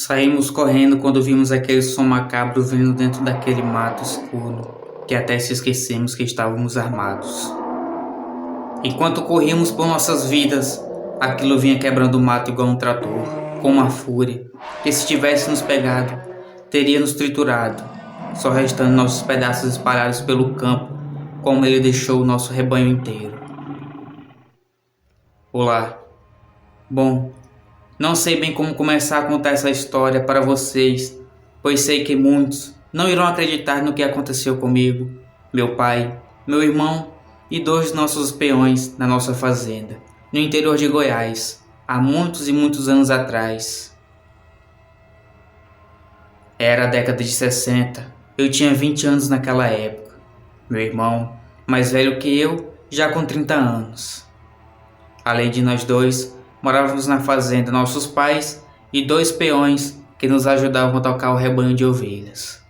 Saímos correndo quando vimos aquele som macabro vindo dentro daquele mato escuro, que até se esquecemos que estávamos armados. Enquanto corríamos por nossas vidas, aquilo vinha quebrando o mato igual um trator, com uma fúria, que se tivesse nos pegado, teria nos triturado, só restando nossos pedaços espalhados pelo campo, como ele deixou o nosso rebanho inteiro. Olá. Bom, não sei bem como começar a contar essa história para vocês, pois sei que muitos não irão acreditar no que aconteceu comigo, meu pai, meu irmão e dois nossos peões na nossa fazenda, no interior de Goiás, há muitos e muitos anos atrás. Era a década de 60, eu tinha 20 anos naquela época, meu irmão, mais velho que eu, já com 30 anos. Além de nós dois, morávamos na fazenda nossos pais e dois peões que nos ajudavam a tocar o rebanho de ovelhas.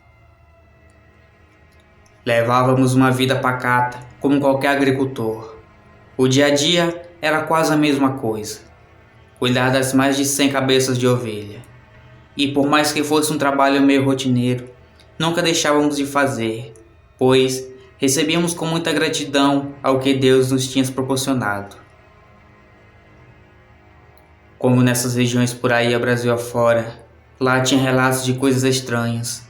Levávamos uma vida pacata, como qualquer agricultor. O dia a dia era quase a mesma coisa. Cuidar das mais de 100 cabeças de ovelha. E por mais que fosse um trabalho meio rotineiro, nunca deixávamos de fazer, pois recebíamos com muita gratidão ao que Deus nos tinha proporcionado. Como nessas regiões por aí, a Brasil afora, lá tinha relatos de coisas estranhas.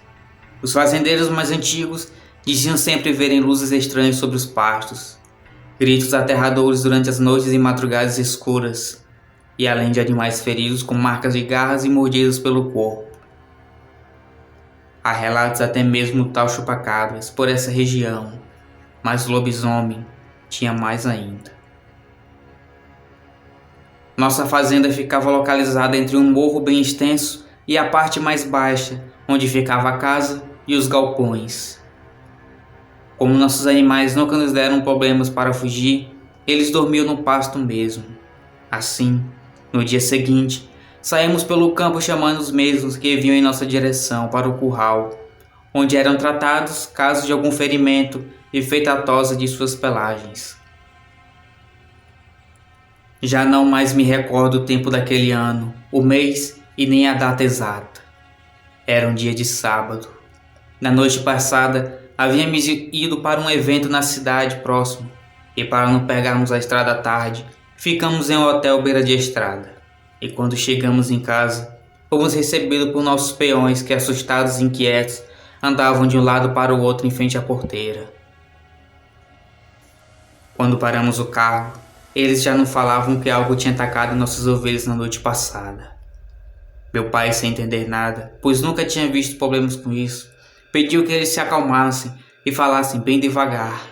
Os fazendeiros mais antigos diziam sempre verem luzes estranhas sobre os pastos, gritos aterradores durante as noites e madrugadas escuras, e além de animais feridos com marcas de garras e mordidas pelo corpo. Há relatos até mesmo do tal chupacabras por essa região, mas o lobisomem tinha mais ainda. Nossa fazenda ficava localizada entre um morro bem extenso e a parte mais baixa, onde ficava a casa e os galpões. Como nossos animais nunca nos deram problemas para fugir, eles dormiam no pasto mesmo. Assim, no dia seguinte, saímos pelo campo chamando os mesmos que vinham em nossa direção para o curral, onde eram tratados casos de algum ferimento e feita a tosa de suas pelagens. Já não mais me recordo o tempo daquele ano, o mês e nem a data exata. Era um dia de sábado. Na noite passada, havíamos ido para um evento na cidade próxima e para não pegarmos a estrada à tarde, ficamos em um hotel beira de estrada. E quando chegamos em casa, fomos recebidos por nossos peões que, assustados e inquietos, andavam de um lado para o outro em frente à porteira. Quando paramos o carro, eles já não falavam que algo tinha atacado nossas ovelhas na noite passada. Meu pai, sem entender nada, pois nunca tinha visto problemas com isso, pediu que eles se acalmassem e falassem bem devagar,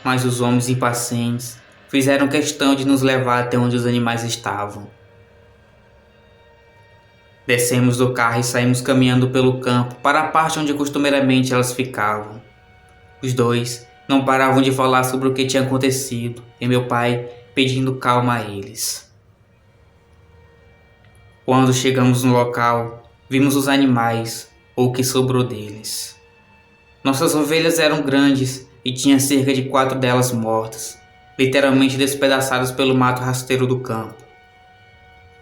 mas os homens impacientes fizeram questão de nos levar até onde os animais estavam. Descemos do carro e saímos caminhando pelo campo para a parte onde costumeiramente elas ficavam. Os dois não paravam de falar sobre o que tinha acontecido e meu pai pedindo calma a eles. Quando chegamos no local, vimos os animais, ou o que sobrou deles. Nossas ovelhas eram grandes e tinha cerca de 4 delas mortas, literalmente despedaçadas pelo mato rasteiro do campo.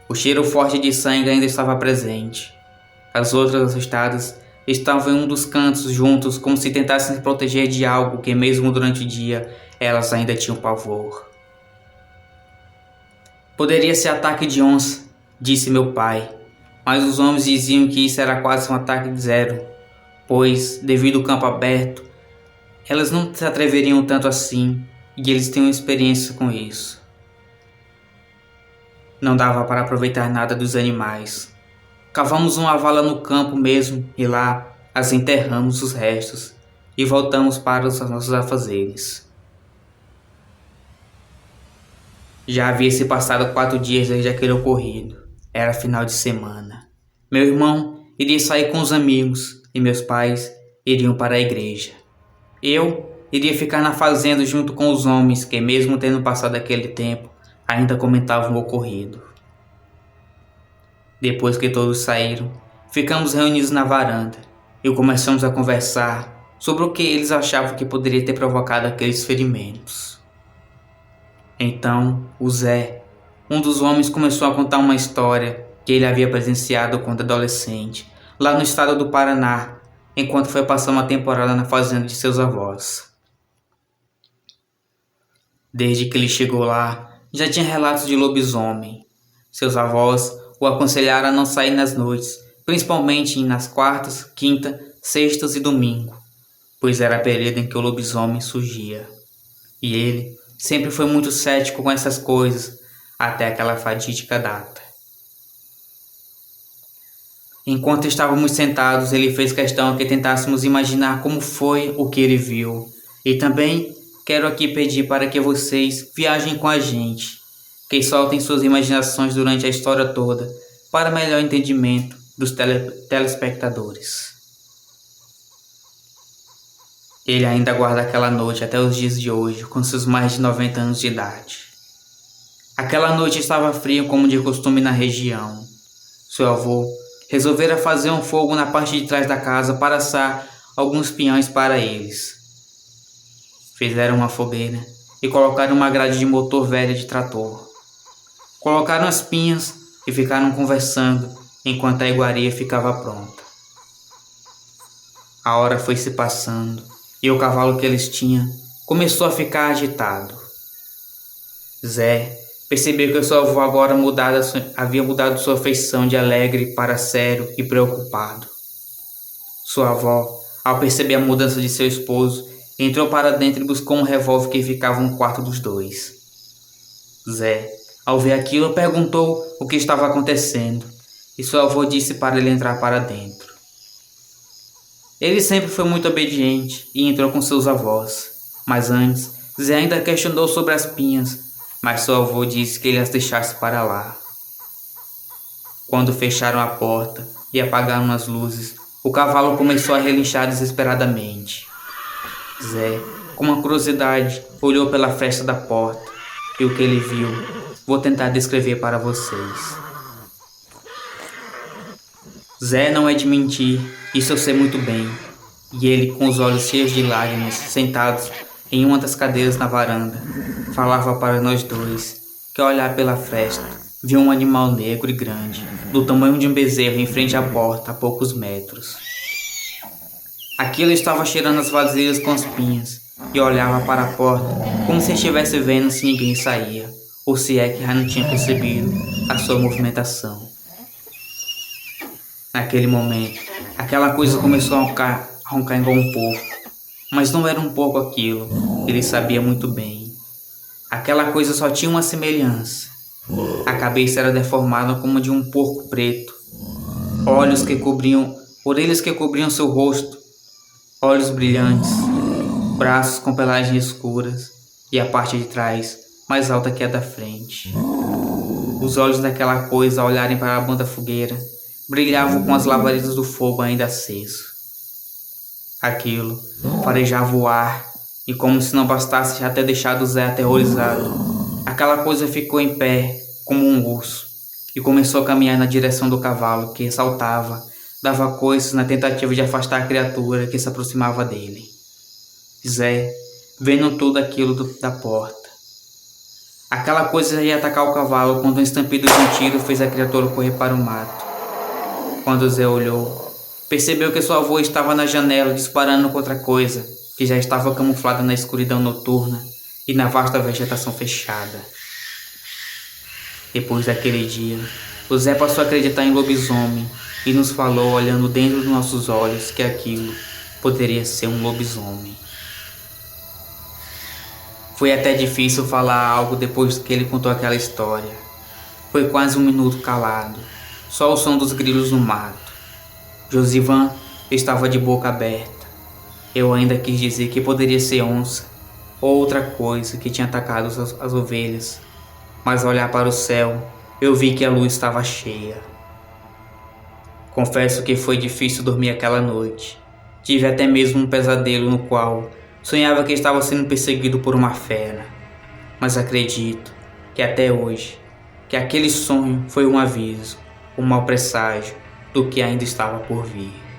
O cheiro forte de sangue ainda estava presente. As outras assustadas estavam em um dos cantos juntos, como se tentassem se proteger de algo que mesmo durante o dia elas ainda tinham pavor. Poderia ser ataque de onça, disse meu pai, mas os homens diziam que isso era quase um ataque de zero, pois, devido ao campo aberto, elas não se atreveriam tanto assim e eles tinham experiência com isso. Não dava para aproveitar nada dos animais. Cavamos uma vala no campo mesmo e lá as enterramos os restos e voltamos para os nossos afazeres. Já havia se passado 4 dias desde aquele ocorrido. Era final de semana. Meu irmão iria sair com os amigos e meus pais iriam para a igreja. Eu iria ficar na fazenda junto com os homens que, mesmo tendo passado aquele tempo, ainda comentavam o ocorrido. Depois que todos saíram, ficamos reunidos na varanda e começamos a conversar sobre o que eles achavam que poderia ter provocado aqueles ferimentos. Então, o Zé, um dos homens, começou a contar uma história que que ele havia presenciado quando adolescente, lá no estado do Paraná, enquanto foi passar uma temporada na fazenda de seus avós. Desde que ele chegou lá, já tinha relatos de lobisomem. Seus avós o aconselharam a não sair nas noites, principalmente nas quartas, quinta, sextas e domingo, pois era período em que o lobisomem surgia. E ele sempre foi muito cético com essas coisas, até aquela fatídica data. Enquanto estávamos sentados, ele fez questão que tentássemos imaginar como foi o que ele viu. E também quero aqui pedir para que vocês viajem com a gente, que soltem suas imaginações durante a história toda, para melhor entendimento dos telespectadores. Ele ainda guarda aquela noite até os dias de hoje, com seus mais de 90 anos de idade. Aquela noite estava fria como de costume na região. Seu avô resolvera fazer um fogo na parte de trás da casa para assar alguns pinhões para eles. Fizeram uma fogueira e colocaram uma grade de motor velha de trator. Colocaram as pinhas e ficaram conversando enquanto a iguaria ficava pronta. A hora foi se passando e o cavalo que eles tinham começou a ficar agitado. Zé percebeu que seu avô agora havia mudado sua feição de alegre para sério e preocupado. Sua avó, ao perceber a mudança de seu esposo, entrou para dentro e buscou um revólver que ficava no quarto dos dois. Zé, ao ver aquilo, perguntou o que estava acontecendo e seu avô disse para ele entrar para dentro. Ele sempre foi muito obediente e entrou com seus avós, mas antes, Zé ainda questionou sobre as pinhas, mas seu avô disse que ele as deixasse para lá. Quando fecharam a porta e apagaram as luzes, o cavalo começou a relinchar desesperadamente. Zé, com uma curiosidade, olhou pela fresta da porta e o que ele viu, vou tentar descrever para vocês. Zé não é de mentir, isso eu sei muito bem. E ele, com os olhos cheios de lágrimas, sentados em uma das cadeiras na varanda, falava para nós dois que, ao olhar pela fresta, viu um animal negro e grande, do tamanho de um bezerro em frente à porta a poucos metros. Aquilo estava cheirando as vasilhas com as pinhas e olhava para a porta como se estivesse vendo se ninguém saía, ou se é que já não tinha percebido a sua movimentação. Naquele momento, aquela coisa começou a roncar igual um porco, mas não era um porco aquilo, ele sabia muito bem. Aquela coisa só tinha uma semelhança. A cabeça era deformada como a de um porco preto, orelhas que cobriam seu rosto, olhos brilhantes, braços com pelagens escuras e a parte de trás mais alta que a da frente. Os olhos daquela coisa, ao olharem para a banda fogueira, brilhavam com as labaredas do fogo ainda aceso. Aquilo farejava o ar e, como se não bastasse já ter deixado Zé aterrorizado, aquela coisa ficou em pé como um urso e começou a caminhar na direção do cavalo que saltava, dava coices na tentativa de afastar a criatura que se aproximava dele. Zé, vendo tudo aquilo da porta. Aquela coisa ia atacar o cavalo quando um estampido de um tiro fez a criatura correr para o mato. Quando Zé olhou, percebeu que seu avô estava na janela disparando contra a coisa que já estava camuflada na escuridão noturna e na vasta vegetação fechada. Depois daquele dia, o Zé passou a acreditar em lobisomem e nos falou, olhando dentro dos nossos olhos, que aquilo poderia ser um lobisomem. Foi até difícil falar algo depois que ele contou aquela história. Foi quase um minuto calado, só o som dos grilos no mato. Josivan estava de boca aberta. Eu ainda quis dizer que poderia ser onça ou outra coisa que tinha atacado as ovelhas, mas ao olhar para o céu, eu vi que a lua estava cheia. Confesso que foi difícil dormir aquela noite. Tive até mesmo um pesadelo no qual sonhava que estava sendo perseguido por uma fera. Mas acredito que até hoje, que aquele sonho foi um aviso, um mau presságio do que ainda estava por vir.